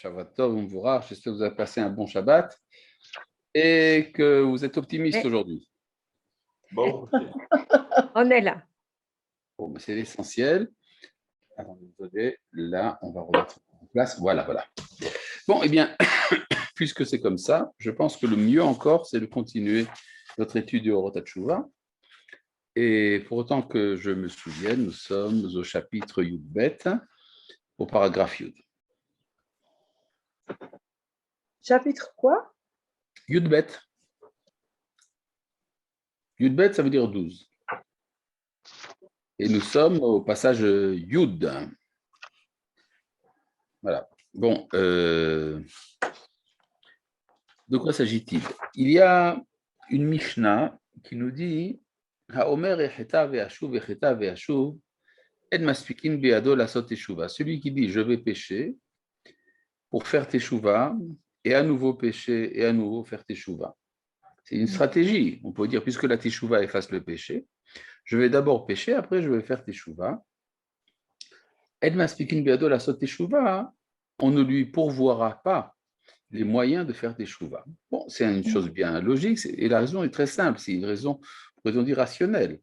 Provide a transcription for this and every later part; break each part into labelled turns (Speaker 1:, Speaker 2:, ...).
Speaker 1: Shabbat Tov, Mvurach. J'espère que vous avez passé un bon Shabbat et que vous êtes optimiste aujourd'hui.
Speaker 2: Bon,
Speaker 3: On est là.
Speaker 1: Bon, mais c'est l'essentiel. Alors, désolé, là, on va remettre en place. Voilà. Bon, eh bien, puisque c'est comme ça, je pense que le mieux encore, c'est de continuer notre étude du Orot HaTshuva. Et pour autant que je me souvienne, nous sommes au chapitre Yud Bet, au paragraphe Yud.
Speaker 3: Chapitre quoi?
Speaker 1: Yud Bet. Yud Bet, ça veut dire 12. Et nous sommes au passage Yud. Voilà. Bon, de quoi s'agit-il? Il y a une Mishnah qui nous dit celui qui dit je vais pécher pour faire teshuva et à nouveau pécher et à nouveau faire teshuva. C'est une stratégie. On peut dire puisque la teshuva efface le péché, je vais d'abord pécher, après je vais faire teshuva. On ne lui pourvoira pas les moyens de faire teshuva. Bon, c'est une chose bien logique et la raison est très simple, c'est une raison, pourrait-on dire, rationnelle.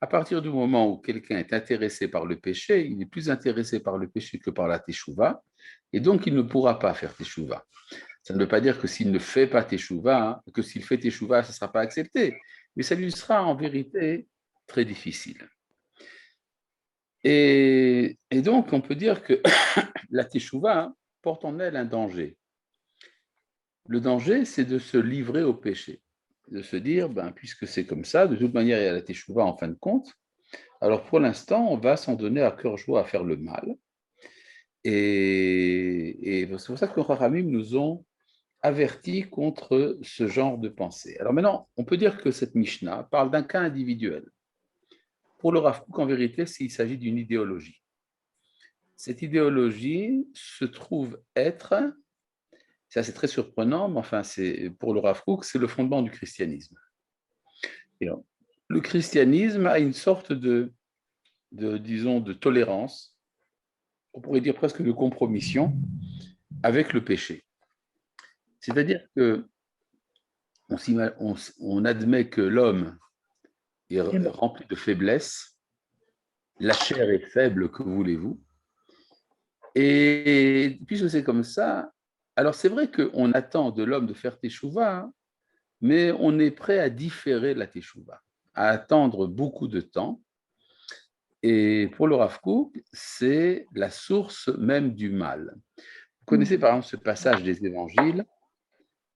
Speaker 1: À partir du moment où quelqu'un est intéressé par le péché, il est plus intéressé par le péché que par la teshuva, et donc il ne pourra pas faire teshuva. Ça ne veut pas dire que s'il ne fait pas teshuva, que s'il fait teshuva, ça ne sera pas accepté, mais ça lui sera en vérité très difficile. Et donc, on peut dire que la teshuva porte en elle un danger. Le danger, c'est de se livrer au péché, de se dire, puisque c'est comme ça, de toute manière, il y a la teshuva en fin de compte, alors pour l'instant, on va s'en donner à cœur joie à faire le mal. Et c'est pour ça que les Chachamim nous ont avertis contre ce genre de pensée. Alors maintenant, on peut dire que cette Mishnah parle d'un cas individuel. Pour le Rav Kook, en vérité, il s'agit d'une idéologie. Cette idéologie se trouve être, ça c'est très surprenant, mais enfin, pour le Rav Kook, c'est le fondement du christianisme. Et alors, le christianisme a une sorte disons, de tolérance, on pourrait dire presque de compromission avec le péché. C'est-à-dire que on admet que l'homme est rempli de faiblesses, la chair est faible, que voulez-vous. Et puisque c'est comme ça, alors c'est vrai qu'on attend de l'homme de faire teshuva, mais on est prêt à différer la teshuva, à attendre beaucoup de temps. Et pour le Rav Kook, c'est la source même du mal. Vous connaissez par exemple ce passage des évangiles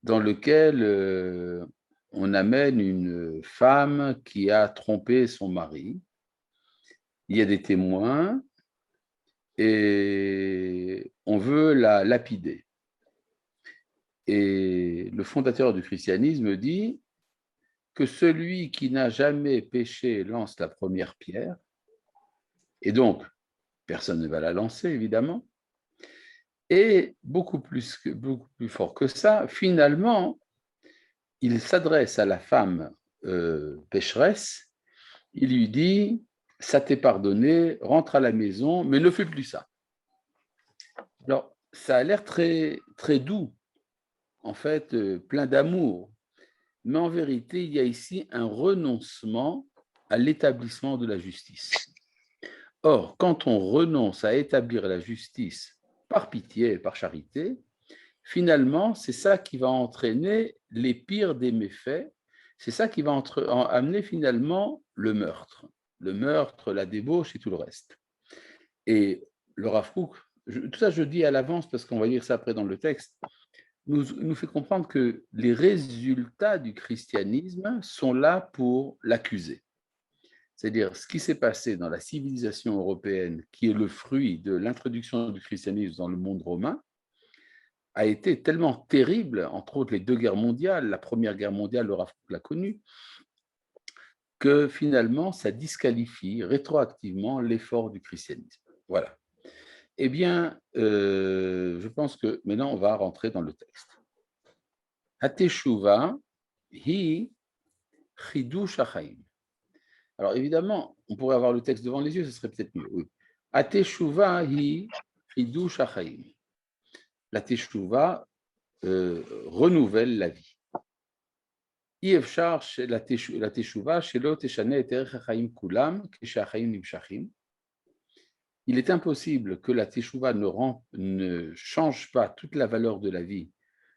Speaker 1: dans lequel on amène une femme qui a trompé son mari. Il y a des témoins et on veut la lapider. Et le fondateur du christianisme dit que celui qui n'a jamais péché lance la première pierre. Et donc, personne ne va la lancer, évidemment. Et beaucoup plus fort que ça, finalement, il s'adresse à la femme pécheresse, il lui dit « ça t'est pardonné, rentre à la maison, mais ne fais plus ça ». Alors, ça a l'air très, très doux, en fait, plein d'amour, mais en vérité, il y a ici un renoncement à l'établissement de la justice. Or, quand on renonce à établir la justice par pitié, par charité, finalement, c'est ça qui va entraîner les pires des méfaits, c'est ça qui va amener finalement le meurtre, la débauche et tout le reste. Et le Rav Kook, tout ça je dis à l'avance parce qu'on va lire ça après dans le texte, nous fait comprendre que les résultats du christianisme sont là pour l'accuser. C'est-à-dire ce qui s'est passé dans la civilisation européenne, qui est le fruit de l'introduction du christianisme dans le monde romain, a été tellement terrible, entre autres les deux guerres mondiales, la première guerre mondiale, le Rav Kook l'a connue, que finalement ça disqualifie rétroactivement l'effort du christianisme. Voilà. Eh bien, je pense que maintenant on va rentrer dans le texte. Hateshuva hi chidush hachaim. Alors évidemment, on pourrait avoir le texte devant les yeux, ce serait peut-être mieux. Oui. Hateshuva hi chidush hachaim. la teshuva renouvelle la vie. אי-אפשר לתשובה שלא תשנה את ערך החיים כולם כשהחיים נמשכים. Il est impossible que la teshuva ne change pas toute la valeur de la vie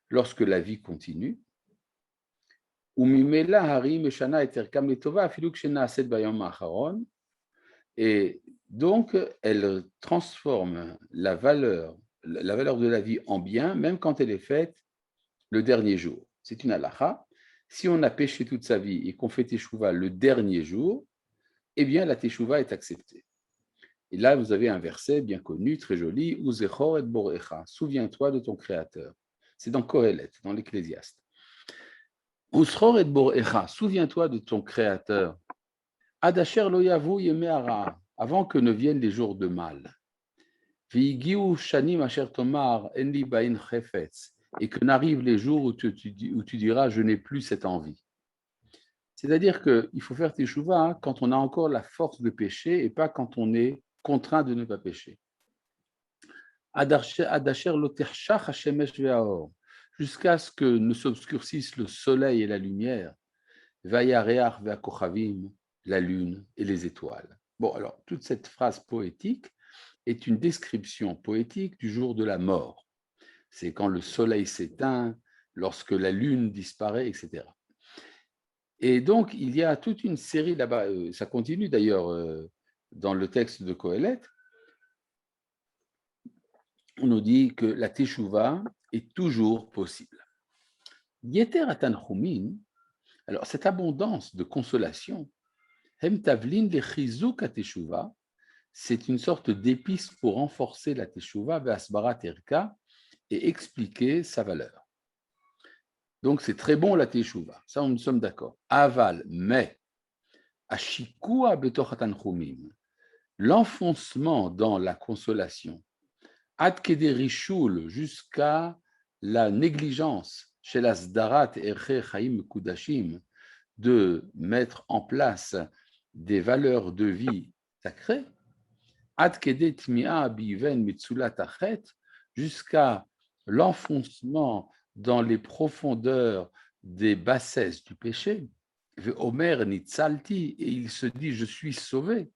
Speaker 1: lorsque la vie continue. וממילא הרי משנה את ערכם לטובה אפילו כשנעשית ביום האחרון. Et donc, elle transforme la valeur de la vie en bien, même quand elle est faite le dernier jour. C'est une halakha. Si on a péché toute sa vie et qu'on fait teshuva le dernier jour, eh bien la teshuva est acceptée. Et là, vous avez un verset bien connu, très joli, Uzechor et Borecha, souviens-toi de ton Créateur. C'est dans Kohelet, dans l'Ecclésiaste. Uzechor et Borecha, souviens-toi de ton Créateur. Adasher lo yavu yemei hara, avant que ne viennent les jours de mal. Vigiu shanim asher tomar en li bain chefetz, et que n'arrivent les jours où tu diras je n'ai plus cette envie. C'est-à-dire qu'il faut faire teshuva quand on a encore la force de pécher et pas quand on est contraint de ne pas pécher. Adasher lo tershach hashemesh ve'aor, jusqu'à ce que ne s'obscurcissent le soleil et la lumière, vayareach ve'akochavim, la lune et les étoiles. Bon, alors, toute cette phrase poétique est une description poétique du jour de la mort. C'est quand le soleil s'éteint, lorsque la lune disparaît, etc. Et donc, il y a toute une série là-bas, ça continue d'ailleurs dans le texte de Kohelet, on nous dit que la teshuva est toujours possible. Yeter atanchumin, alors cette abondance de consolation, hem tavlin lechizuk ateshuva, c'est une sorte d'épice pour renforcer la teshuva ve'asbarat erka et expliquer sa valeur. Donc c'est très bon la teshuva, ça nous sommes d'accord. Aval, mais ashikua betoch atanchumim, l'enfoncement dans la consolation, ad keder rishul, jusqu'à la négligence chez la sdarat erche chaim kudashim, de mettre en place des valeurs de vie sacrées, ad keder tmi'a biven mitzulat achet, jusqu'à l'enfoncement dans les profondeurs des bassesses du péché, Omer nitzalti, et il se dit je suis sauvé.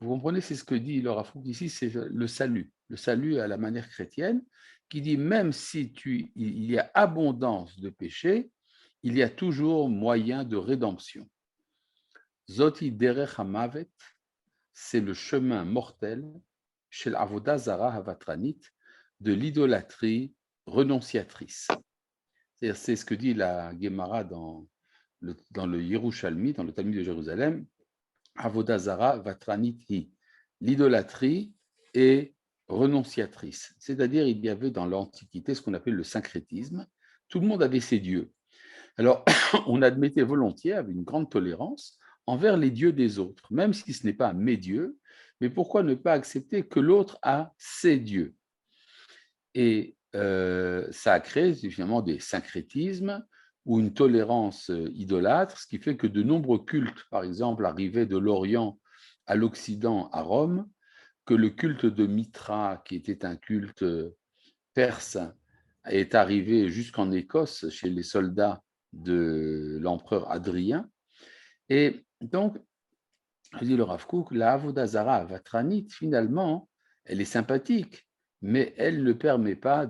Speaker 1: Vous comprenez, c'est ce que dit le Rav Kook ici, c'est le salut à la manière chrétienne, qui dit même si il y a abondance de péché, il y a toujours moyen de rédemption. Zoti derech hamavet, c'est le chemin mortel chez l'avoda zara havatranit, de l'idolâtrie renonciatrice. C'est ce que dit la Gemara dans le Yerushalmi, dans le Talmud de Jérusalem, Avoda Zara Vatranit hi. L'idolâtrie est renonciatrice. C'est-à-dire, il y avait dans l'Antiquité ce qu'on appelle le syncrétisme. Tout le monde avait ses dieux. Alors, on admettait volontiers, avec une grande tolérance, envers les dieux des autres, même si ce n'est pas mes dieux, mais pourquoi ne pas accepter que l'autre a ses dieux? Et ça a créé finalement des syncrétismes ou une tolérance idolâtre, ce qui fait que de nombreux cultes, par exemple, arrivaient de l'Orient à l'Occident, à Rome, que le culte de Mitra, qui était un culte perse, est arrivé jusqu'en Écosse chez les soldats de l'empereur Adrien. Et donc, je dis le Rav Kook, la Avoda Zara Vatranit, finalement, elle est sympathique, mais elle ne permet pas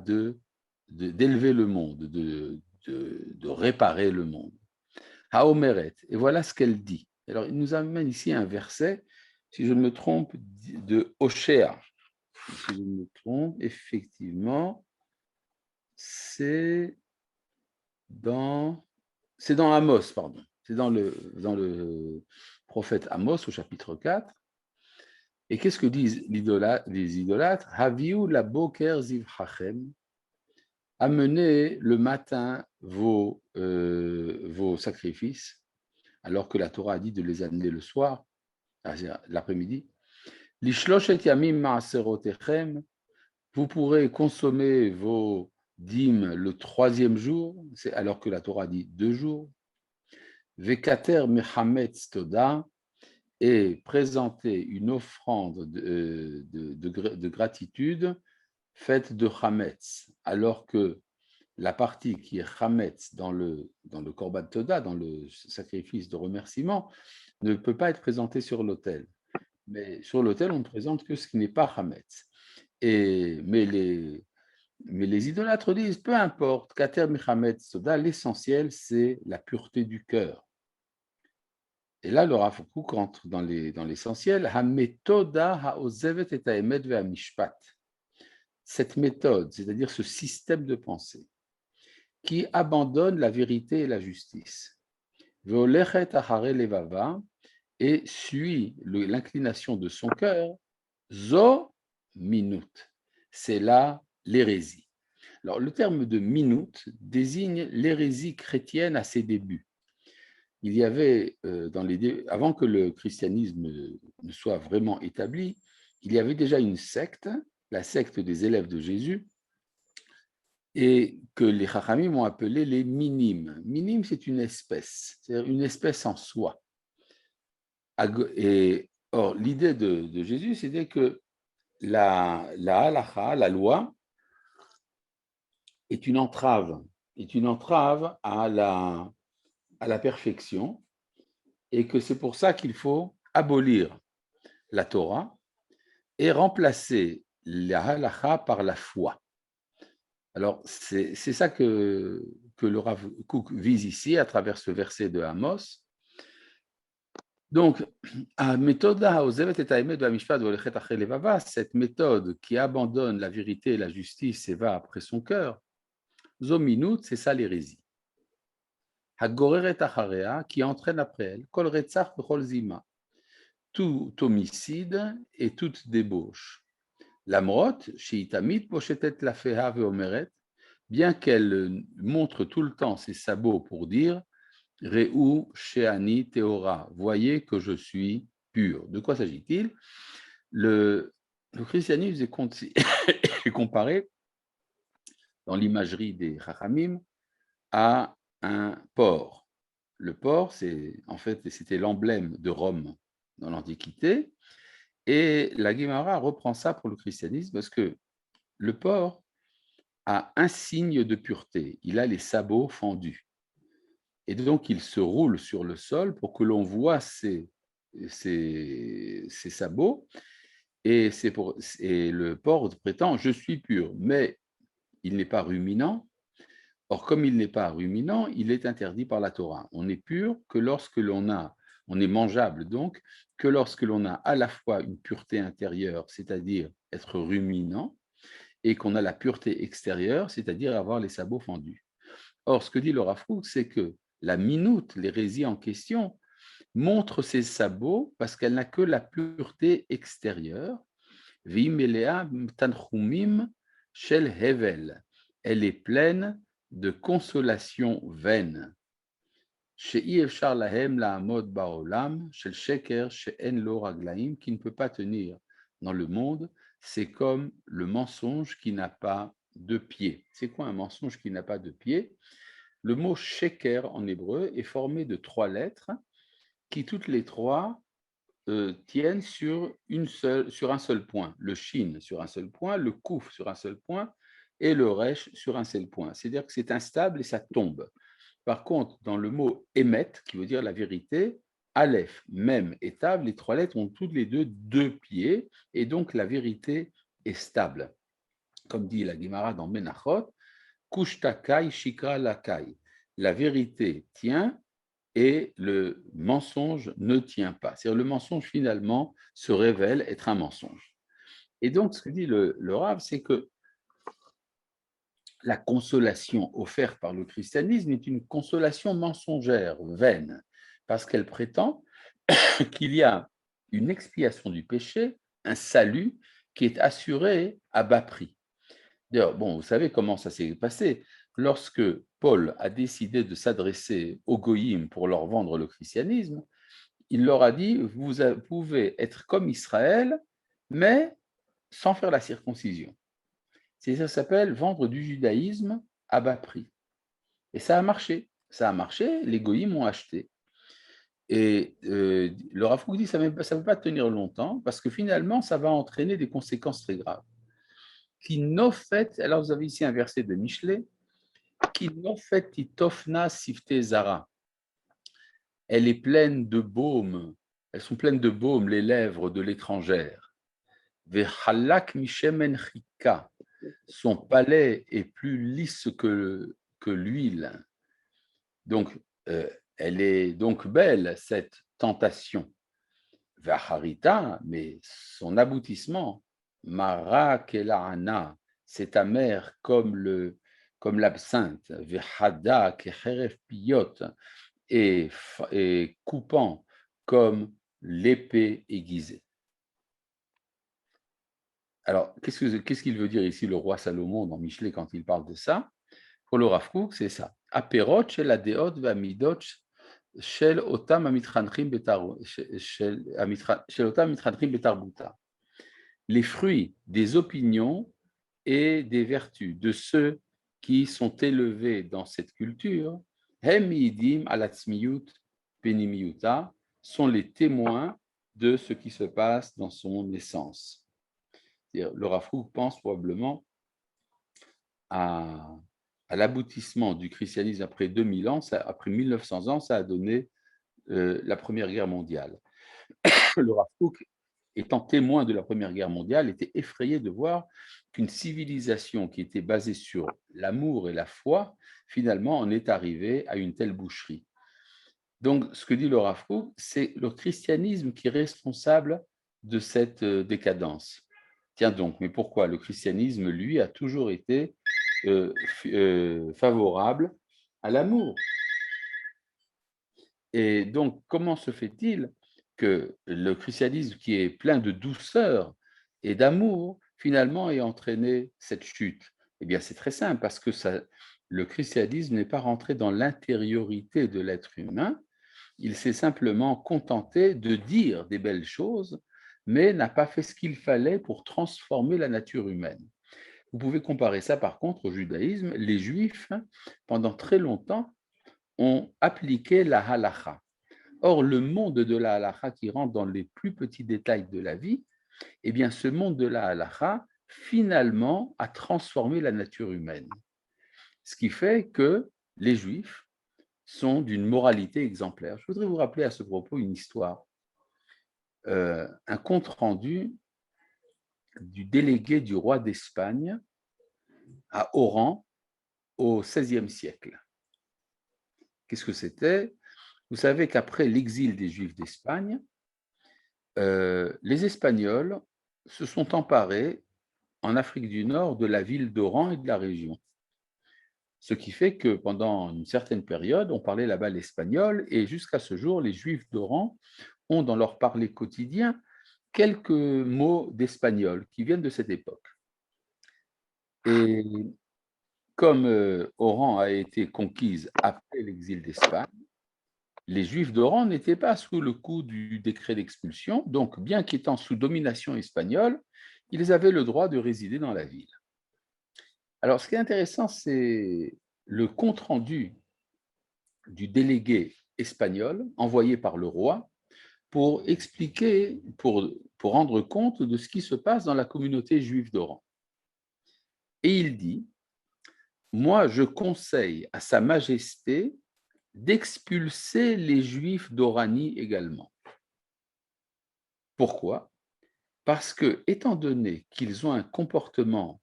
Speaker 1: d'élever le monde, de réparer le monde. Haomeret, et voilà ce qu'elle dit. Alors, il nous amène ici un verset, si je ne me trompe, de Hoshea. Si je me trompe, effectivement, c'est dans Amos, pardon. C'est dans le prophète Amos au chapitre 4. Et qu'est-ce que disent les idolâtres? Haviu la boker zivhachem, amenez le matin vos sacrifices, alors que la Torah a dit de les amener le soir, l'après-midi. Lishloshet yamim maaserotechem, vous pourrez consommer vos dîmes le 3e jour, alors que la Torah dit 2 jours. Vekater mechametz toda, et présenter une offrande de gratitude faite de chametz, alors que la partie qui est chametz dans le korban toda, dans le sacrifice de remerciement, ne peut pas être présentée sur l'autel. Mais sur l'autel, on ne présente que ce qui n'est pas chametz. Mais les idolâtres disent, peu importe, kater michametz soda, l'essentiel, c'est la pureté du cœur. Et là, le Rav Kook rentre dans l'essentiel. Ha-metoda ha-ozevet et ha-emet ve-ha-mishpat. Cette méthode, c'est-à-dire ce système de pensée, qui abandonne la vérité et la justice. Ve'olechet achare levava, et suit l'inclination de son cœur, zo minut. C'est là l'hérésie. Alors, le terme de minut désigne l'hérésie chrétienne à ses débuts. Il y avait, avant que le christianisme ne soit vraiment établi, il y avait déjà une secte, la secte des élèves de Jésus, et que les Chachamim ont appelé les minim. Minim, c'est une espèce, c'est-à-dire une espèce en soi. Et, or, l'idée de Jésus, c'était que la halacha, la loi, est une entrave à la perfection, et que c'est pour ça qu'il faut abolir la Torah et remplacer la halacha par la foi. Alors, c'est ça que le Rav Kook vise ici à travers ce verset de Amos. Donc, cette méthode qui abandonne la vérité et la justice et va après son cœur, zominut, c'est ça l'hérésie. Hagoreret acharea, qui entraîne après elle, kol retzach bechol zima, tout homicide et toute débauche. Lamrot, sheitamit poshetet lafeha veomeret, bien qu'elle montre tout le temps ses sabots pour dire Reu sheani teora, voyez que je suis pur. De quoi s'agit-il? Le christianisme est comparé dans l'imagerie des Chachamim à un porc. Le porc, c'était l'emblème de Rome dans l'Antiquité, et la Guémara reprend ça pour le christianisme parce que le porc a un signe de pureté, il a les sabots fendus. Et donc, il se roule sur le sol pour que l'on voit ses sabots. Et le porc prétend, je suis pur, mais il n'est pas ruminant. Or, comme il n'est pas ruminant, il est interdit par la Torah. On n'est pur que lorsque on est mangeable donc, que lorsque l'on a à la fois une pureté intérieure, c'est-à-dire être ruminant, et qu'on a la pureté extérieure, c'est-à-dire avoir les sabots fendus. Or, ce que dit le Rav Kook, c'est que la minute, l'hérésie en question, montre ses sabots parce qu'elle n'a que la pureté extérieure. Vimelea tanchumim shel hevel. Elle est pleine de consolation vaine. She'i efshar lahem la'amod ba'olam shel sheker she'en lo raglaim, qui ne peut pas tenir dans le monde. C'est comme le mensonge qui n'a pas de pied. C'est quoi un mensonge qui n'a pas de pied? Le mot sheker en hébreu est formé de 3 lettres qui toutes les 3 tiennent sur un seul point. Le shin sur un seul point, le kouf sur un seul point et le resh sur un seul point. C'est-à-dire que c'est instable et ça tombe. Par contre, dans le mot émet, qui veut dire la vérité, aleph, même et tav, les 3 lettres ont toutes les deux pieds et donc la vérité est stable. Comme dit la Gemara dans Menachot, Kushtakai shikra lakai. La vérité tient et le mensonge ne tient pas. C'est-à-dire le mensonge finalement se révèle être un mensonge. Et donc ce que dit le Rav, c'est que la consolation offerte par le christianisme est une consolation mensongère, vaine, parce qu'elle prétend qu'il y a une expiation du péché, un salut qui est assuré à bas prix. D'ailleurs, bon, vous savez comment ça s'est passé. Lorsque Paul a décidé de s'adresser aux goyim pour leur vendre le christianisme, il leur a dit, vous pouvez être comme Israël, mais sans faire la circoncision. Ça s'appelle vendre du judaïsme à bas prix. Et ça a marché. Ça a marché, les goyim ont acheté. Et le Rav Kook dit, ça ne peut pas tenir longtemps, parce que finalement, ça va entraîner des conséquences très graves. Qui nofet, alors vous avez ici un verset de Michelet, qui nofet itofna sifte zara. Elle est pleine de baume, elles sont pleines de baume, les lèvres de l'étrangère. Vehalak mishemen chika, son palais est plus lisse que l'huile. Donc, elle est donc belle, cette tentation. Vaharita, mais son aboutissement, Mara Kelahana, c'est amer comme l'absinthe, Vehada Kecheref Piyot, et coupant comme l'épée aiguisée. Alors, qu'est-ce qu'il veut dire ici le roi Salomon dans Michelet quand il parle de ça? Pour le Rav Kook, c'est ça. Aperot shel adeot ve'amidot shel otam amitchanchim betarbuta. Les fruits des opinions et des vertus de ceux qui sont élevés dans cette culture, hem yidim alatzmiyut penimiyuta, sont les témoins de ce qui se passe dans son essence. Le Rav Kook pense probablement à l'aboutissement du christianisme après 2000 ans, après 1900 ans, ça a donné la Première Guerre mondiale. Le Rav Kook, étant témoin de la Première Guerre mondiale, était effrayé de voir qu'une civilisation qui était basée sur l'amour et la foi, finalement, en est arrivée à une telle boucherie. Donc, ce que dit le Rav Kook, c'est le christianisme qui est responsable de cette décadence. Tiens donc, mais pourquoi? Le christianisme, lui, a toujours été favorable à l'amour. Et donc, comment se fait-il que le christianisme, qui est plein de douceur et d'amour, finalement ait entraîné cette chute? Eh bien, c'est très simple, parce que le christianisme n'est pas rentré dans l'intériorité de l'être humain, il s'est simplement contenté de dire des belles choses, mais n'a pas fait ce qu'il fallait pour transformer la nature humaine. Vous pouvez comparer ça par contre au judaïsme. Les juifs, pendant très longtemps, ont appliqué la halakha. Or, le monde de la halakha qui rentre dans les plus petits détails de la vie, eh bien, ce monde de la halakha, finalement, a transformé la nature humaine. Ce qui fait que les juifs sont d'une moralité exemplaire. Je voudrais vous rappeler à ce propos une histoire, un compte-rendu du délégué du roi d'Espagne à Oran au XVIe siècle. Qu'est-ce que c'était? Vous savez qu'après l'exil des Juifs d'Espagne, les Espagnols se sont emparés en Afrique du Nord de la ville d'Oran et de la région. Ce qui fait que pendant une certaine période, on parlait là-bas l'espagnol et jusqu'à ce jour, les Juifs d'Oran ont dans leur parler quotidien quelques mots d'espagnol qui viennent de cette époque. Et comme Oran a été conquise après l'exil d'Espagne, les Juifs d'Oran n'étaient pas sous le coup du décret d'expulsion, donc bien qu'étant sous domination espagnole, ils avaient le droit de résider dans la ville. Alors, ce qui est intéressant, c'est le compte-rendu du délégué espagnol envoyé par le roi pour expliquer, pour rendre compte de ce qui se passe dans la communauté juive d'Oran. Et il dit, moi, je conseille à Sa Majesté d'expulser les Juifs d'Oranie également. Pourquoi? Parce que, étant donné qu'ils ont un comportement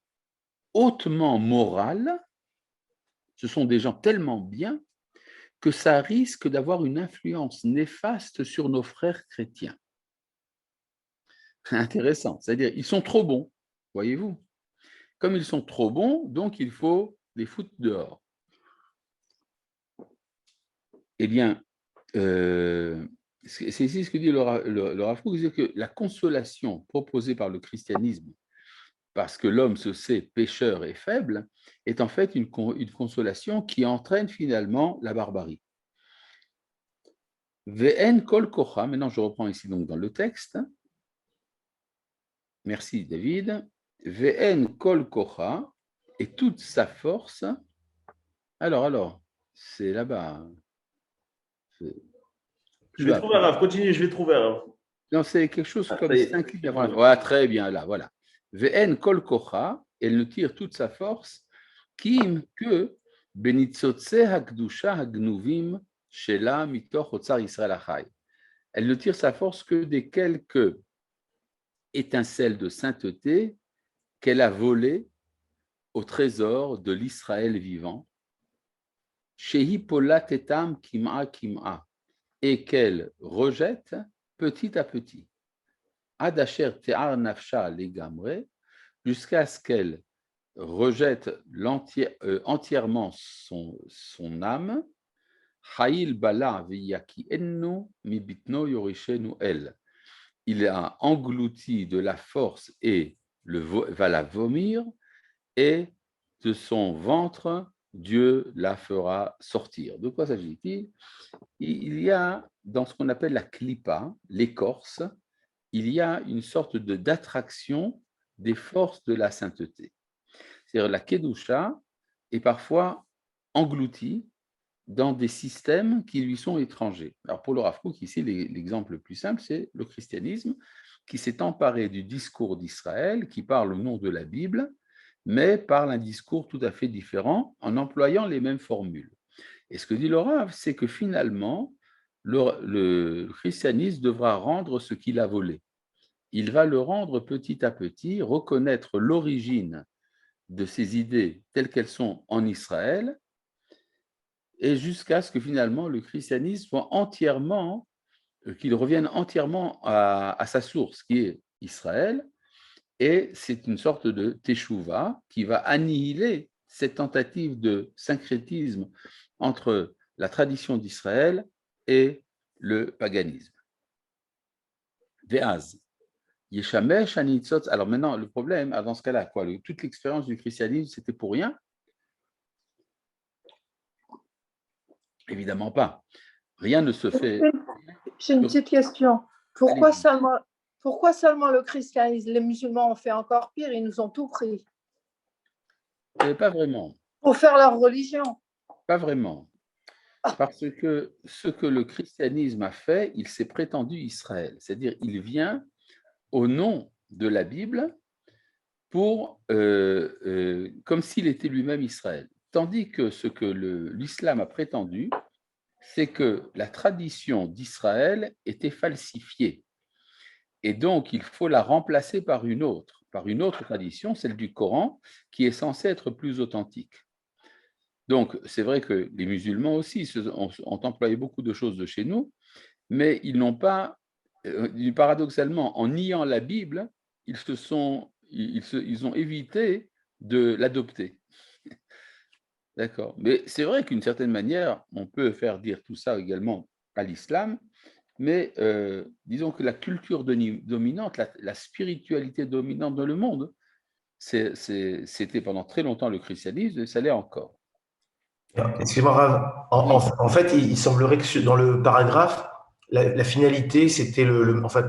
Speaker 1: hautement moral, ce sont des gens tellement bien que ça risque d'avoir une influence néfaste sur nos frères chrétiens. Intéressant, c'est-à-dire ils sont trop bons, voyez-vous. Comme ils sont trop bons, donc il faut les foutre dehors. Eh bien, c'est ici ce que dit le Rav Kook, c'est que la consolation proposée par le christianisme, parce que l'homme se sait pécheur et faible, est en fait une consolation qui entraîne finalement la barbarie. Ve'en kol kocha, maintenant je reprends ici donc dans le texte. Merci David. Ve'en kol kocha, et toute sa force. Alors, c'est là-bas.
Speaker 2: Je vais trouver, Rav, continue, je vais trouver.
Speaker 1: Non, c'est quelque chose comme 5 livres. Ouais, très bien, là, voilà. Ve'en kol kocha, elle ne tire toute sa force kim que benitzotse hakdusha hagnuvim shela mitoch otsar Israël achai. Elle ne tire sa force que des quelques étincelles de sainteté qu'elle a volées au trésor de l'Israël vivant, shehi polat etam kim'a kim'a, et qu'elle rejette petit à petit. Ad asher te'ar nafsha legamre, jusqu'à ce qu'elle rejette entièrement son âme. Ha'il bala v'yaki ennu mi bitno yorishenu el. Il a englouti de la force et va la vomir, et de son ventre, Dieu la fera sortir. De quoi s'agit-il? Il y a, dans ce qu'on appelle la klipa, l'écorce, il y a une sorte d'attraction des forces de la sainteté. C'est-à-dire la kedusha est parfois engloutie dans des systèmes qui lui sont étrangers. Alors pour le Rav Kook, ici, l'exemple le plus simple, c'est le christianisme qui s'est emparé du discours d'Israël, qui parle au nom de la Bible, mais parle un discours tout à fait différent en employant les mêmes formules. Et ce que dit le Rav, c'est que finalement, le christianisme devra rendre ce qu'il a volé. Il va le rendre petit à petit, reconnaître l'origine de ces idées telles qu'elles sont en Israël, et jusqu'à ce que finalement le christianisme soit entièrement, qu'il revienne entièrement à sa source, qui est Israël, et c'est une sorte de teshuva qui va annihiler cette tentative de syncrétisme entre la tradition d'Israël et le paganisme. Ve'az. Yeshamesh anitzot. Alors maintenant, le problème, dans ce cas-là, quoi, toute l'expérience du christianisme, c'était pour rien? Évidemment pas. Rien ne se fait.
Speaker 3: J'ai une petite question. Pourquoi seulement le christianisme? Les musulmans ont fait encore pire, ils nous ont tout pris.
Speaker 1: Pas vraiment.
Speaker 3: Pour faire leur religion.
Speaker 1: Pas vraiment. Parce que ce que le christianisme a fait, il s'est prétendu Israël. C'est-à-dire, il vient au nom de la Bible pour, comme s'il était lui-même Israël. Tandis que ce que l'islam a prétendu, c'est que la tradition d'Israël était falsifiée. Et donc, il faut la remplacer par une autre tradition, celle du Coran, qui est censée être plus authentique. Donc, c'est vrai que les musulmans aussi ont employé beaucoup de choses de chez nous, mais ils n'ont pas, paradoxalement, en niant la Bible, ils ont évité de l'adopter. D'accord. Mais c'est vrai qu'une certaine manière, on peut faire dire tout ça également à l'islam, mais disons que la culture dominante, la spiritualité dominante dans le monde, c'était pendant très longtemps le christianisme, et ça l'est encore.
Speaker 4: Excusez-moi, Rav. En fait, il semblerait que dans le paragraphe, la finalité, c'était en fait,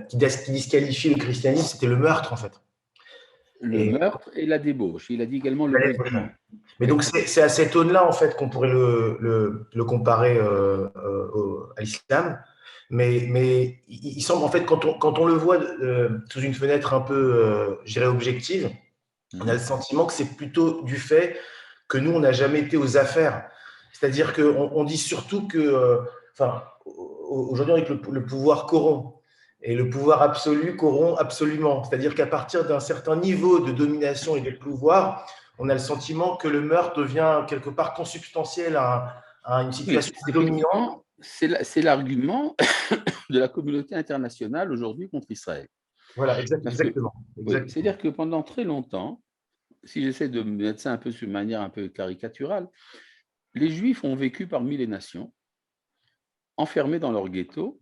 Speaker 4: qui disqualifie le christianisme, c'était le meurtre, en fait.
Speaker 1: Le meurtre et la débauche. Il a dit également le musulman.
Speaker 4: Mais donc, c'est à cette aune-là, en fait, qu'on pourrait le comparer à l'islam. Mais il semble, en fait, quand on le voit sous une fenêtre un peu, je dirais, objective, on a le sentiment que c'est plutôt du fait que nous, on n'a jamais été aux affaires. C'est-à-dire qu'on dit surtout que, aujourd'hui, avec le pouvoir corrompt. Et le pouvoir absolu corrompt absolument. C'est-à-dire qu'à partir d'un certain niveau de domination et de pouvoir, on a le sentiment que le meurtre devient quelque part consubstantiel à une situation dominante.
Speaker 1: C'est l'argument de la communauté internationale aujourd'hui contre Israël.
Speaker 4: Voilà, exactement.
Speaker 1: Oui, c'est-à-dire que pendant très longtemps, si j'essaie de mettre ça un peu sur une manière un peu caricaturale, les Juifs ont vécu parmi les nations, enfermés dans leur ghetto,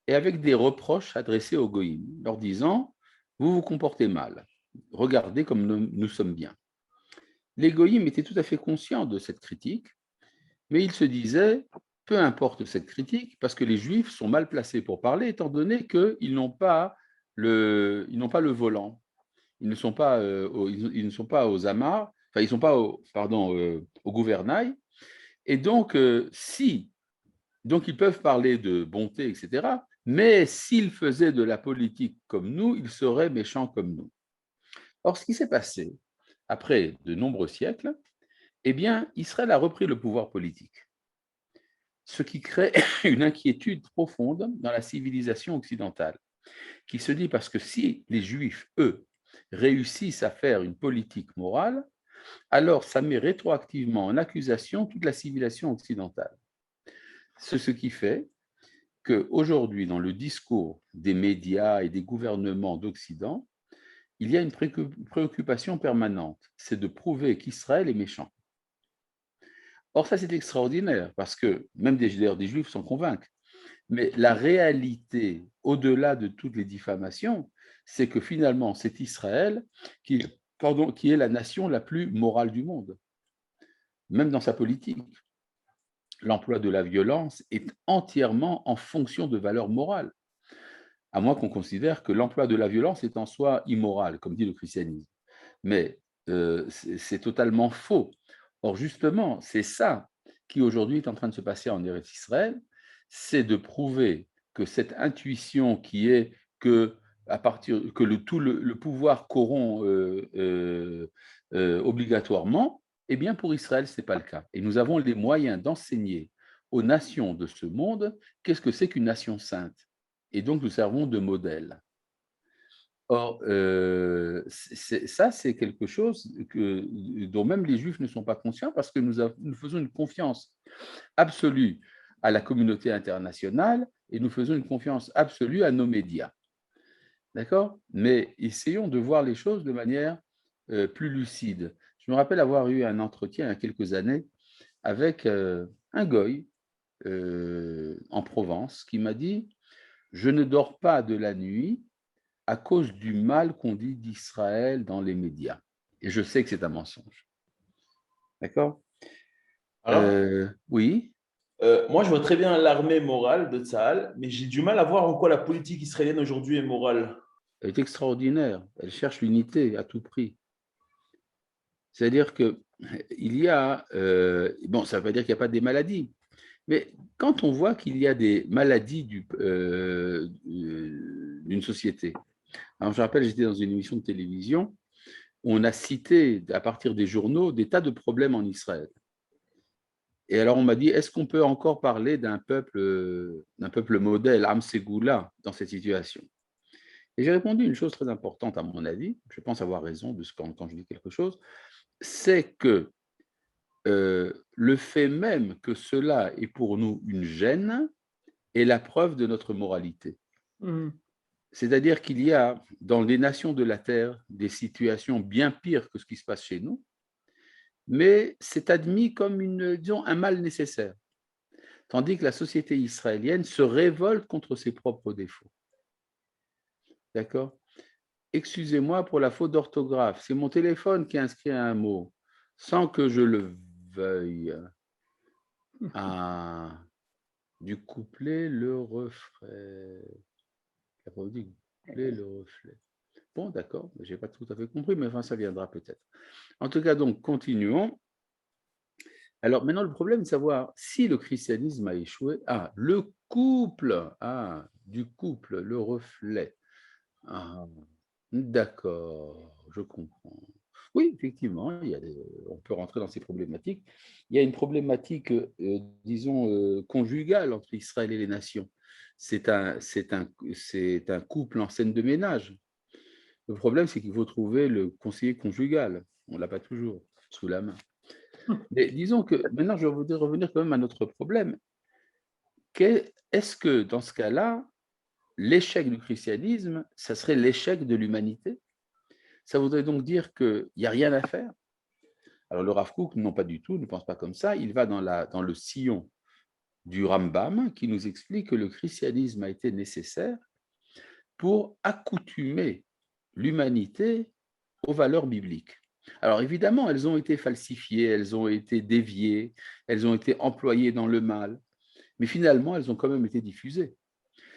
Speaker 1: et avec des reproches adressés aux goïms, leur disant « vous vous comportez mal, regardez comme nous sommes bien ». Les goïms étaient tout à fait conscients de cette critique, mais ils se disaient « peu importe cette critique, parce que les Juifs sont mal placés pour parler, étant donné qu'ils n'ont pas le volant, ils ne sont pas aux amarres, enfin ils ne sont pas au gouvernail, et donc donc ils peuvent parler de bonté, etc., mais s'ils faisaient de la politique comme nous, ils seraient méchants comme nous. » Or, ce qui s'est passé après de nombreux siècles, eh bien, Israël a repris le pouvoir politique, ce qui crée une inquiétude profonde dans la civilisation occidentale, qui se dit parce que si les Juifs, eux, réussissent à faire une politique morale, alors ça met rétroactivement en accusation toute la civilisation occidentale. C'est ce qui fait qu'aujourd'hui, dans le discours des médias et des gouvernements d'Occident, il y a une préoccupation permanente, c'est de prouver qu'Israël est méchant. Or, ça, c'est extraordinaire, parce que même des Juifs s'en convainquent. Mais la réalité, au-delà de toutes les diffamations, c'est que finalement, c'est Israël qui est la nation la plus morale du monde, même dans sa politique. L'emploi de la violence est entièrement en fonction de valeurs morales, à moins qu'on considère que l'emploi de la violence est en soi immoral, comme dit le christianisme. Mais c'est totalement faux. Or, justement, c'est ça qui aujourd'hui est en train de se passer en Eretz Israël, c'est de prouver que cette intuition qui est que le pouvoir corrompt obligatoirement, eh bien pour Israël, ce n'est pas le cas. Et nous avons les moyens d'enseigner aux nations de ce monde qu'est-ce que c'est qu'une nation sainte. Et donc nous servons de modèle. Or, ça, c'est quelque chose dont même les Juifs ne sont pas conscients parce que nous faisons une confiance absolue à la communauté internationale et nous faisons une confiance absolue à nos médias. D'accord? Mais essayons de voir les choses de manière plus lucide. Je me rappelle avoir eu un entretien il y a quelques années avec un goy en Provence qui m'a dit « Je ne dors pas de la nuit à cause du mal qu'on dit d'Israël dans les médias. » Et je sais que c'est un mensonge. D'accord? Oui.
Speaker 2: Moi, je vois très bien l'armée morale de Tsahal, mais j'ai du mal à voir en quoi la politique israélienne aujourd'hui est morale.
Speaker 1: Elle est extraordinaire. Elle cherche l'unité à tout prix. C'est-à-dire qu'il y a, bon, ça ne veut pas dire qu'il n'y a pas des maladies, mais quand on voit qu'il y a des maladies d'une société, alors je me rappelle, j'étais dans une émission de télévision où on a cité à partir des journaux des tas de problèmes en Israël. Et alors on m'a dit, est-ce qu'on peut encore parler d'un peuple modèle, Am Ségoula, dans cette situation? Et j'ai répondu une chose très importante à mon avis, je pense avoir raison de quand je dis quelque chose, c'est que le fait même que cela est pour nous une gêne est la preuve de notre moralité. C'est-à-dire qu'il y a dans les nations de la Terre des situations bien pires que ce qui se passe chez nous, mais c'est admis comme disons, un mal nécessaire. Tandis que la société israélienne se révolte contre ses propres défauts. D'accord? Excusez-moi pour la faute d'orthographe. C'est mon téléphone qui inscrit un mot sans que je le veuille. Ah, du couplet, le refrain. La du couplet, le reflet. Bon, d'accord, je n'ai pas tout à fait compris, mais enfin, ça viendra peut-être. En tout cas, donc, continuons. Alors, maintenant, le problème est de savoir si le christianisme a échoué. Ah, le couple. Ah, du couple, le reflet. Ah, d'accord, je comprends. Oui, effectivement, on peut rentrer dans ces problématiques. Il y a une problématique, disons, conjugale entre Israël et les nations. C'est un couple en scène de ménage. Le problème, c'est qu'il faut trouver le conseiller conjugal. On ne l'a pas toujours sous la main. Mais disons que maintenant, je voudrais revenir quand même à notre problème. Est-ce que dans ce cas-là, l'échec du christianisme, ça serait l'échec de l'humanité? Ça voudrait donc dire qu'il n'y a rien à faire? Alors le Rav Kook, non pas du tout, ne pense pas comme ça. Il va dans le sillon du Rambam qui nous explique que le christianisme a été nécessaire pour accoutumer l'humanité aux valeurs bibliques. Alors évidemment, elles ont été falsifiées, elles ont été déviées, elles ont été employées dans le mal, mais finalement, elles ont quand même été diffusées.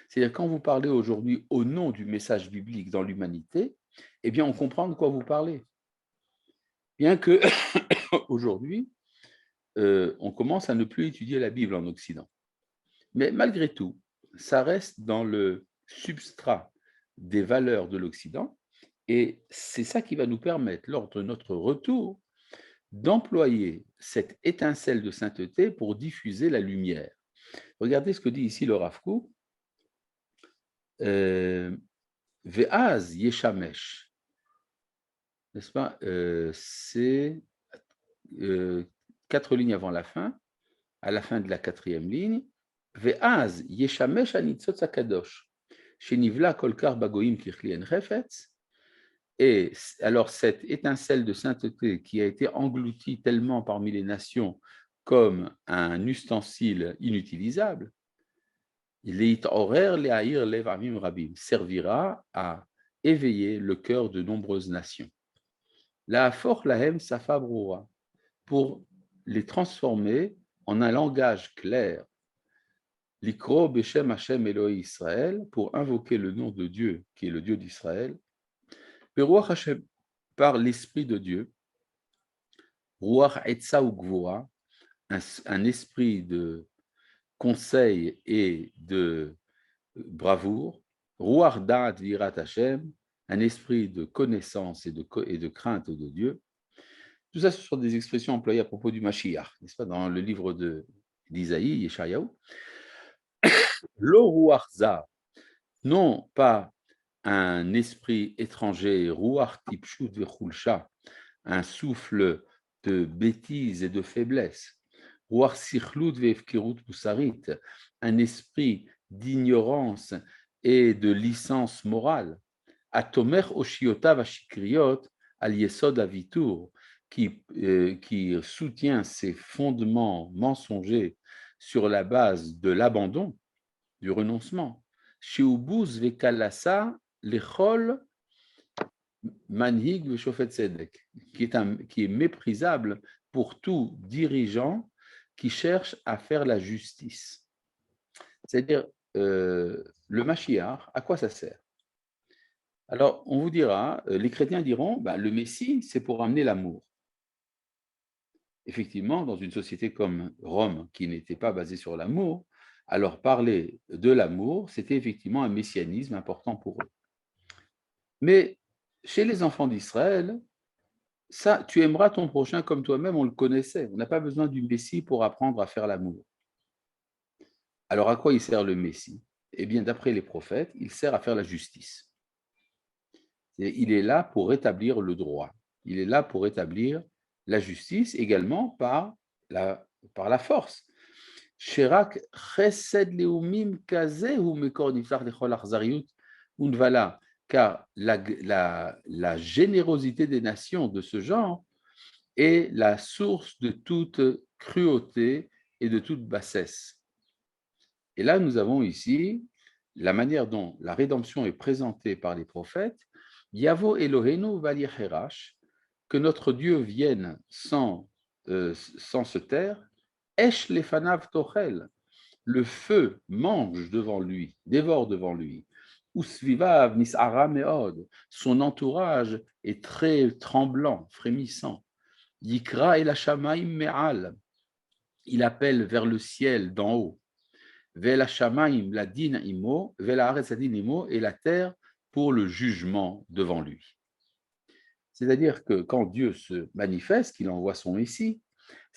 Speaker 1: C'est-à-dire quand vous parlez aujourd'hui au nom du message biblique dans l'humanité, eh bien, on comprend de quoi vous parlez. Bien que aujourd'hui, on commence à ne plus étudier la Bible en Occident. Mais malgré tout, ça reste dans le substrat des valeurs de l'Occident Et c'est ça qui va nous permettre, lors de notre retour, d'employer cette étincelle de sainteté pour diffuser la lumière. Regardez ce que dit ici le Rav Kook. Ve'az yeshamesh. N'est-ce pas? C'est 4 lignes avant la fin, à la fin de la 4e ligne. Ve'az yeshamesh anitzot akadosh. Shenivla kolkar bagoim kirchli en chefetz. Et alors cette étincelle de sainteté qui a été engloutie tellement parmi les nations comme un ustensile inutilisable, servira à éveiller le cœur de nombreuses nations. La for lahem safa broura, pour les transformer en un langage clair. Likro beshem Hashem Eloi Israël, pour invoquer le nom de Dieu, qui est le Dieu d'Israël. Beruach Hashem, par l'Esprit de Dieu. Ruach etza ou gvura, un esprit de conseil et de bravoure. Ruach da'at virat Hashem, un esprit de connaissance et de crainte de Dieu. Tout ça, ce sont des expressions employées à propos du Mashiach, n'est-ce pas, dans le livre d'Isaïe, Yeshayahu. Lo ruach za, non pas un esprit étranger, ruach tipshut vechulsha, un souffle de bêtise et de faiblesse, ruach sichlut ve'efkirut musarit, un esprit d'ignorance et de licence morale, atomer oshiotav ashikriot al yesod avitur, qui soutient ses fondements mensongers sur la base de l'abandon, du renoncement. Sheubuz vekalasa lechol manhig veshofet tzedek, qui est méprisable pour tout dirigeant qui cherche à faire la justice. C'est-à-dire, le Mashiach, à quoi ça sert? Alors, on vous dira, les chrétiens diront, le Messie, c'est pour amener l'amour. Effectivement, dans une société comme Rome, qui n'était pas basée sur l'amour, alors parler de l'amour, c'était effectivement un messianisme important pour eux. Mais chez les enfants d'Israël, ça, tu aimeras ton prochain comme toi-même, on le connaissait. On n'a pas besoin du Messie pour apprendre à faire l'amour. Alors à quoi il sert le Messie? Eh bien, d'après les prophètes, il sert à faire la justice. Et il est là pour rétablir le droit. Il est là pour rétablir la justice également par la force. Sherak chesed leumim kazehu mekor niftar lechol achzariut unvala, car la générosité des nations de ce genre est la source de toute cruauté et de toute bassesse. Et là, nous avons ici la manière dont la rédemption est présentée par les prophètes. Yavo Elohenu valicherash, que notre Dieu vienne sans se taire. Esh lefanav tochel, le feu mange devant lui, dévore devant lui. Usvivav nis'ara meod, son entourage est très tremblant, frémissant. Yikra el hashamaim me'al, il appelle vers le ciel d'en haut. Vel hashamaim la din imo, vel haaretz la din imo, et la terre pour le jugement devant lui. C'est-à-dire que quand Dieu se manifeste, qu'il envoie son Messie,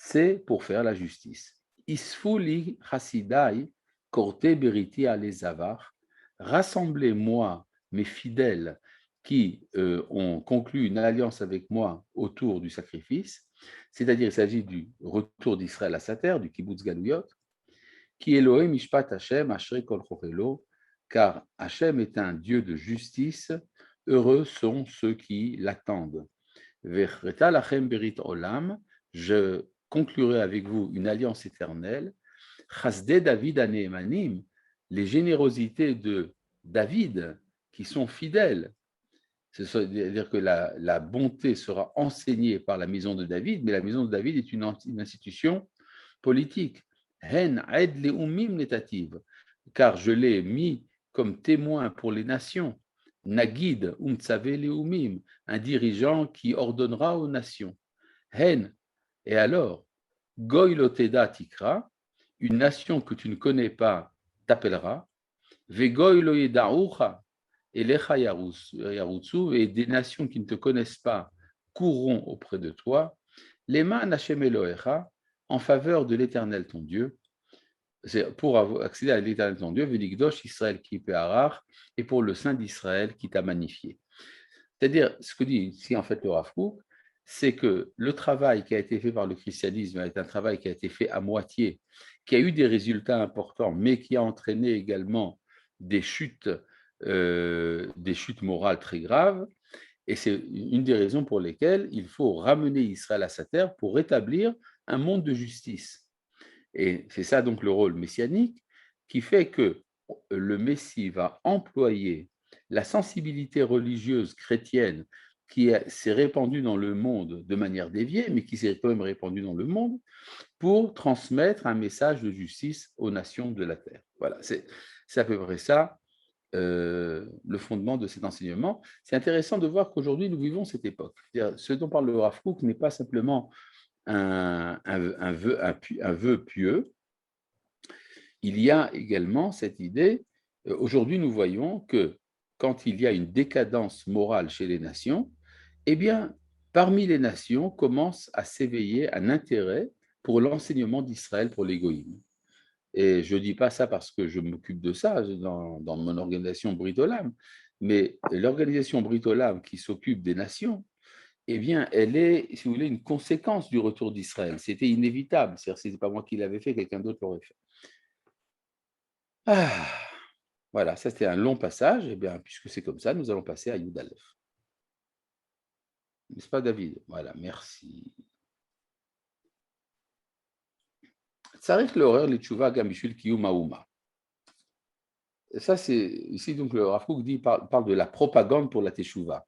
Speaker 1: c'est pour faire la justice. Isfuli chasidai korte beriti alezavar, rassemblez-moi mes fidèles qui ont conclu une alliance avec moi autour du sacrifice, c'est-à-dire il s'agit du retour d'Israël à sa terre, du kibbutz galuyot, qui Elohim mishpat Hashem ashrei kol chochelo, car Hashem est un Dieu de justice, heureux sont ceux qui l'attendent. Vechreta lachem berit olam, je conclurai avec vous une alliance éternelle. Chasdei David aneemanim, les générosités de David qui sont fidèles. C'est-à-dire que la bonté sera enseignée par la maison de David, mais la maison de David est une institution politique. Hen aed leumim netativ, car je l'ai mis comme témoin pour les nations. Nagid umtsave leumim, un dirigeant qui ordonnera aux nations. Hen, et alors, goy loteda tikra, une nation que tu ne connais pas t'appellera. Vegoy lo yeda'ucha, et lecha yarutsu, et des nations qui ne te connaissent pas courront auprès de toi, leman Hashem Elohecha, en faveur de l'Éternel ton Dieu, c'est pour accéder à l'Éternel ton Dieu, Venikdosh Israël qui péarach, et pour le Saint d'Israël qui t'a magnifié. C'est-à-dire, ce que dit ici en fait le Rav Kook, c'est que le travail qui a été fait par le christianisme est un travail qui a été fait à moitié, qui a eu des résultats importants, mais qui a entraîné également des chutes morales très graves. Et c'est une des raisons pour lesquelles il faut ramener Israël à sa terre pour rétablir un monde de justice. Et c'est ça donc le rôle messianique qui fait que le Messie va employer la sensibilité religieuse chrétienne qui s'est répandue dans le monde de manière déviée, mais qui s'est quand même répandue dans le monde, pour transmettre un message de justice aux nations de la terre. Voilà, c'est à peu près ça le fondement de cet enseignement. C'est intéressant de voir qu'aujourd'hui nous vivons cette époque. Ce dont parle le Rav Kook n'est pas simplement un vœu pieux. Il y a également cette idée, aujourd'hui nous voyons que quand il y a une décadence morale chez les nations, eh bien, parmi les nations commence à s'éveiller un intérêt pour l'enseignement d'Israël pour l'égoïsme. Et je ne dis pas ça parce que je m'occupe de ça dans mon organisation Brit Olam, mais l'organisation Brit Olam qui s'occupe des nations, eh bien, elle est, si vous voulez, une conséquence du retour d'Israël. C'était inévitable, c'est-à-dire ce n'est pas moi qui l'avais fait, quelqu'un d'autre l'aurait fait. Ah, voilà, ça c'était un long passage, eh bien, puisque c'est comme ça, nous allons passer à Yud Aleph. N'est-ce pas, David? Voilà, merci. Tzarich l'horreur les tchouva gamishul kiyum haouma. Ça, c'est ici donc le Rav Kook parle de la propagande pour la teshuva.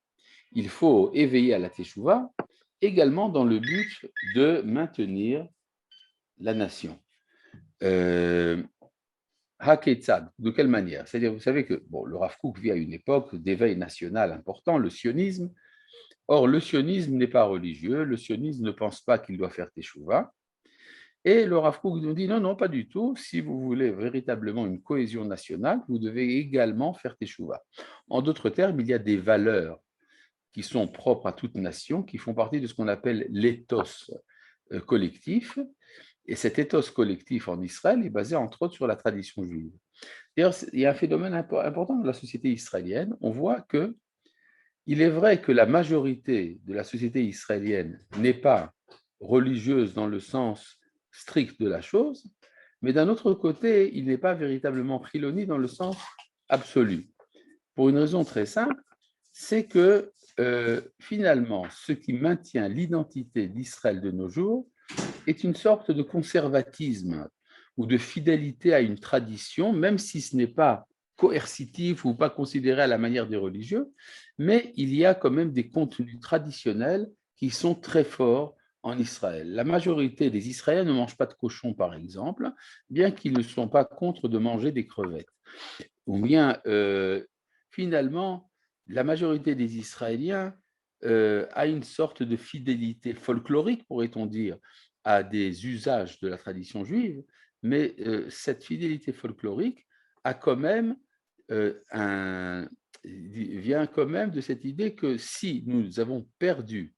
Speaker 1: Il faut éveiller à la teshuva également dans le but de maintenir la nation. Haketzad, de quelle manière? C'est-à-dire, vous savez que le Rav Kook vit à une époque d'éveil national important, le sionisme. Or, le sionisme n'est pas religieux, le sionisme ne pense pas qu'il doit faire teshuva. Et le Rav Kook nous dit non, non, pas du tout. Si vous voulez véritablement une cohésion nationale, vous devez également faire teshuva. En d'autres termes, il y a des valeurs qui sont propres à toute nation, qui font partie de ce qu'on appelle l'éthos collectif. Et cet éthos collectif en Israël est basé entre autres sur la tradition juive. D'ailleurs, il y a un phénomène important dans la société israélienne. On voit que il est vrai que la majorité de la société israélienne n'est pas religieuse dans le sens strict de la chose, mais d'un autre côté, il n'est pas véritablement chiloni dans le sens absolu. Pour une raison très simple, c'est que finalement, ce qui maintient l'identité d'Israël de nos jours est une sorte de conservatisme ou de fidélité à une tradition, même si ce n'est pas coercitif ou pas considéré à la manière des religieux, mais il y a quand même des contenus traditionnels qui sont très forts en Israël. La majorité des Israéliens ne mangent pas de cochon, par exemple, bien qu'ils ne sont pas contre de manger des crevettes. Ou bien, finalement, la majorité des Israéliens a une sorte de fidélité folklorique, pourrait-on dire, à des usages de la tradition juive, mais cette fidélité folklorique a quand même vient quand même de cette idée que si nous avons perdu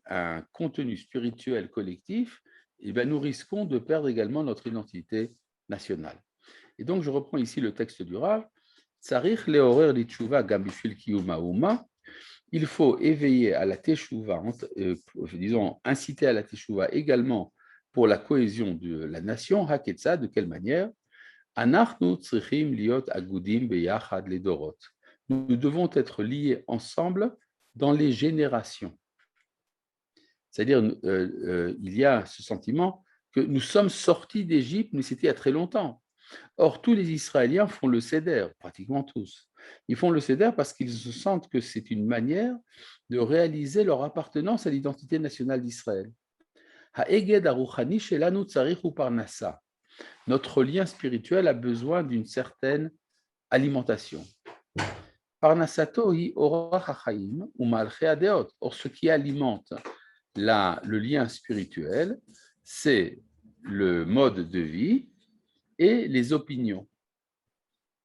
Speaker 1: un contenu spirituel collectif, eh bien, nous risquons de perdre également notre identité nationale. Et donc, je reprends ici le texte du Rav. Tzarich leorer litchouva gam bishvil kiyum haouma. Il faut éveiller à la teshuva, disons inciter à la teshuva également pour la cohésion de la nation. Haketza, de quelle manière? Anachnu tzrichim liot agudim beyachad ledorot. Nous devons être liés ensemble dans les générations. C'est-à-dire, il y a ce sentiment que nous sommes sortis d'Égypte, mais c'était il y a très longtemps. Or, tous les Israéliens font le seder, pratiquement tous. Ils font le seder parce qu'ils se sentent que c'est une manière de réaliser leur appartenance à l'identité nationale d'Israël. Ha'eged aruchani shelanu tzarichu parnassa. Notre lien spirituel a besoin d'une certaine alimentation. Parnassato hi orach hachaim u'malchei hadeot. Or, ce qui alimente le lien spirituel, c'est le mode de vie et les opinions.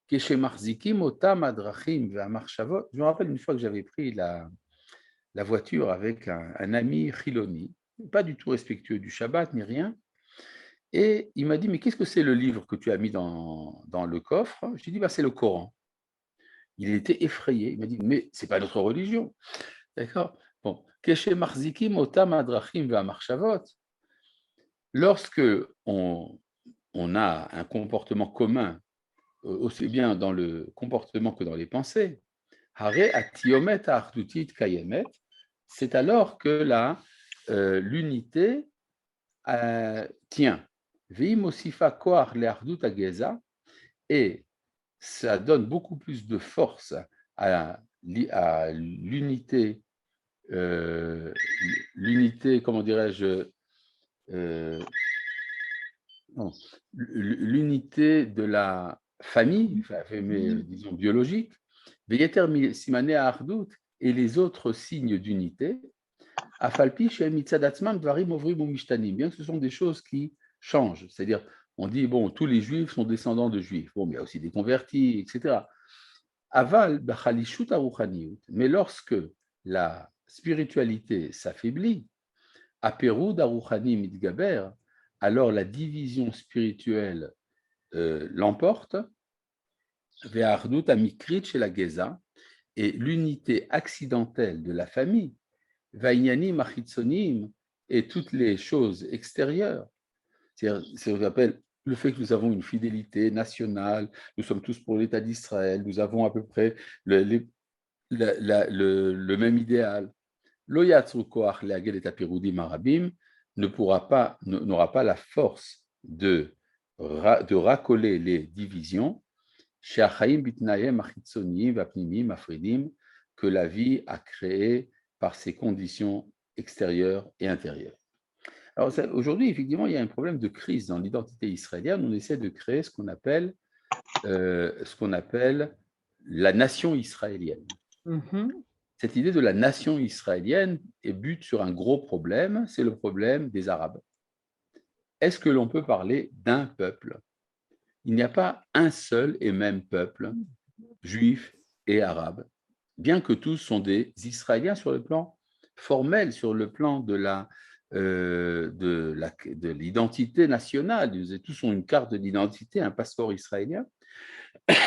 Speaker 1: Keshe Marzikim, Otam, Adrachim, Ve'amarchavot. Je me rappelle une fois que j'avais pris la voiture avec un ami Chiloni, pas du tout respectueux du Shabbat ni rien. Et il m'a dit, mais qu'est-ce que c'est le livre que tu as mis dans le coffre? Je lui ai dit, bah, c'est le Coran. Il était effrayé. Il m'a dit, mais ce n'est pas notre religion. D'accord? Bon. Keshe Marzikim, Otam, Adrachim, Ve'amarchavot. Lorsque on a un comportement commun, aussi bien dans le comportement que dans les pensées, Hare Atiomet Ardutit Kayemet, c'est alors que l'unité tient. Veim Osifa Koar Leardut Ageza, et ça donne beaucoup plus de force à l'unité, comment dirais-je, l'unité de la famille, mais, disons biologique, Veyeter Simane Ardut, et les autres signes d'unité, Afalpi Shem Mitzadatzman Dvarim Ovrim Umishtanim, bien que ce sont des choses qui changent. C'est-à-dire, on dit, bon, tous les juifs sont descendants de juifs. Bon, mais il y a aussi des convertis, etc. Aval Bachalishut Aruchaniut, mais lorsque la spiritualité s'affaiblit, Aperud Aruchani Mitgaber, alors la division spirituelle l'emporte, Ve'ardut Amikrit chez la Geza, et l'unité accidentelle de la famille, Vaïnyanim Achitsonim, et toutes les choses extérieures. C'est ce qu'on appelle le fait que nous avons une fidélité nationale, nous sommes tous pour l'État d'Israël, nous avons à peu près le même idéal. Lo yatzu koach leagel et apirudim arabim n'aura pas la force de racoler les divisions, she'achaim bitnahem achitzonim vapnimim afridim, que la vie a créé par ses conditions extérieures et intérieures. Alors aujourd'hui, effectivement, il y a un problème de crise dans l'identité israélienne. On essaie de créer ce qu'on appelle la nation israélienne. Cette idée de la nation israélienne bute sur un gros problème, c'est le problème des Arabes. Est-ce que l'on peut parler d'un peuple? Il n'y a pas un seul et même peuple, juif et arabe, bien que tous sont des Israéliens sur le plan formel, sur le plan de l'identité nationale. Tous ont une carte d'identité, un passeport israélien,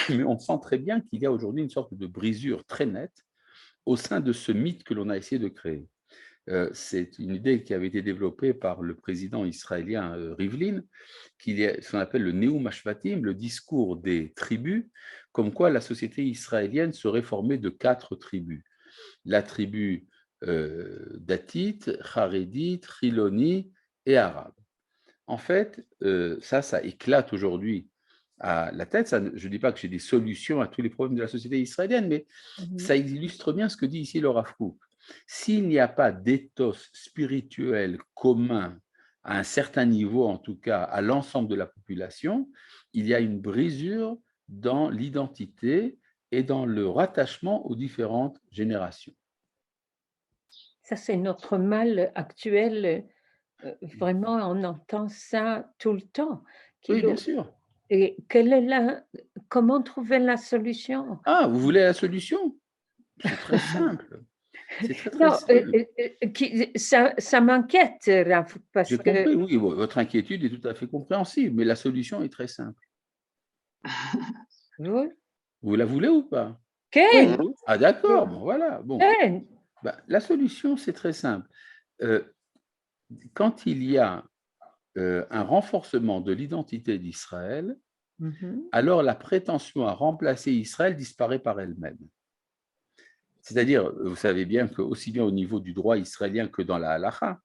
Speaker 1: mais on sent très bien qu'il y a aujourd'hui une sorte de brisure très nette au sein de ce mythe que l'on a essayé de créer. C'est une idée qui avait été développée par le président israélien Rivlin, qui est ce qu'on appelle le Neum Hashvatim, le discours des tribus, comme quoi la société israélienne serait formée de 4 tribus. La tribu dathite, charédite, chiloni et arabe. En fait, ça éclate aujourd'hui à la tête. Ça, je ne dis pas que j'ai des solutions à tous les problèmes de la société israélienne, mais ça illustre bien ce que dit ici le Rav Kook. S'il n'y a pas d'éthos spirituel commun, à un certain niveau en tout cas, à l'ensemble de la population, il y a une brisure dans l'identité et dans le rattachement aux différentes générations.
Speaker 5: Ça, c'est notre mal actuel. Vraiment, on entend ça tout le temps.
Speaker 1: Oui, bien sûr.
Speaker 5: Et comment trouver la solution?
Speaker 1: Ah, vous voulez la solution? C'est très simple. C'est très
Speaker 5: non,
Speaker 1: simple.
Speaker 5: Ça m'inquiète, Raph, parce
Speaker 1: J'ai compris, oui, votre inquiétude est tout à fait compréhensible, mais la solution est très simple.
Speaker 5: Oui.
Speaker 1: Vous la voulez ou pas?
Speaker 5: Ken.
Speaker 1: Ah d'accord, bon, voilà. Bon. La solution, c'est très simple. Quand il y a un renforcement de l'identité d'Israël, alors la prétention à remplacer Israël disparaît par elle-même. C'est-à-dire, vous savez bien qu'aussi bien au niveau du droit israélien que dans la halakha,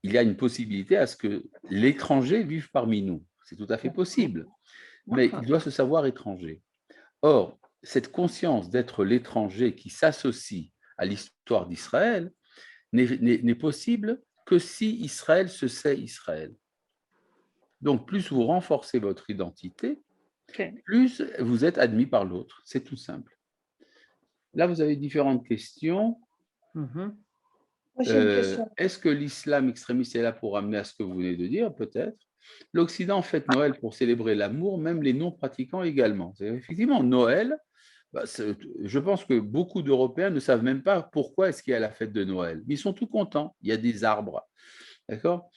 Speaker 1: il y a une possibilité à ce que l'étranger vive parmi nous. C'est tout à fait possible, mais il doit se savoir étranger. Or, cette conscience d'être l'étranger qui s'associe à l'histoire d'Israël n'est possible que si Israël se sait Israël. Donc, plus vous renforcez votre identité, plus vous êtes admis par l'autre. C'est tout simple. Là, vous avez différentes questions. Est-ce que l'islam extrémiste est là pour amener à ce que vous venez de dire? Peut-être. L'Occident fête Noël pour célébrer l'amour, même les non-pratiquants également. Effectivement, Noël, je pense que beaucoup d'Européens ne savent même pas pourquoi est-ce qu'il y a la fête de Noël. Ils sont tout contents, il y a des arbres. D'accord.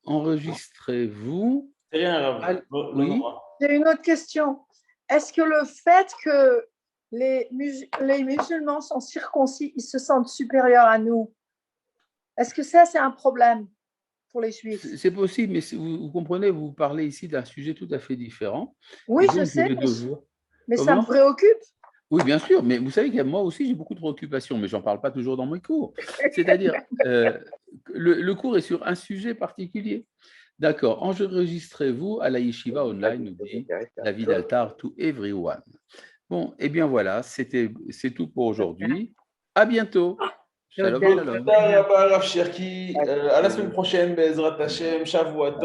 Speaker 1: Enregistrez-vous.
Speaker 2: C'est rien, Rav.
Speaker 1: Oui.
Speaker 3: J'ai une autre question. Est-ce que le fait que les musulmans sont circoncis, ils se sentent supérieurs à nous? Est-ce que ça, c'est un problème pour les Juifs?
Speaker 1: C'est possible, mais vous comprenez, vous parlez ici d'un sujet tout à fait différent.
Speaker 3: Oui, je sais, mais ça me préoccupe.
Speaker 1: Oui, bien sûr, mais vous savez que moi aussi, j'ai beaucoup de préoccupations, mais je n'en parle pas toujours dans mes cours. C'est-à-dire, le cours est sur un sujet particulier. D'accord, enregistrez-vous à la Yeshiva Online, nous dit David Altar, to everyone. Bon, et bien voilà, c'est tout pour aujourd'hui. À bientôt. Shalom, shalom.
Speaker 2: Rav Cherki. À la semaine prochaine, Bezrat Hashem, Shavuot.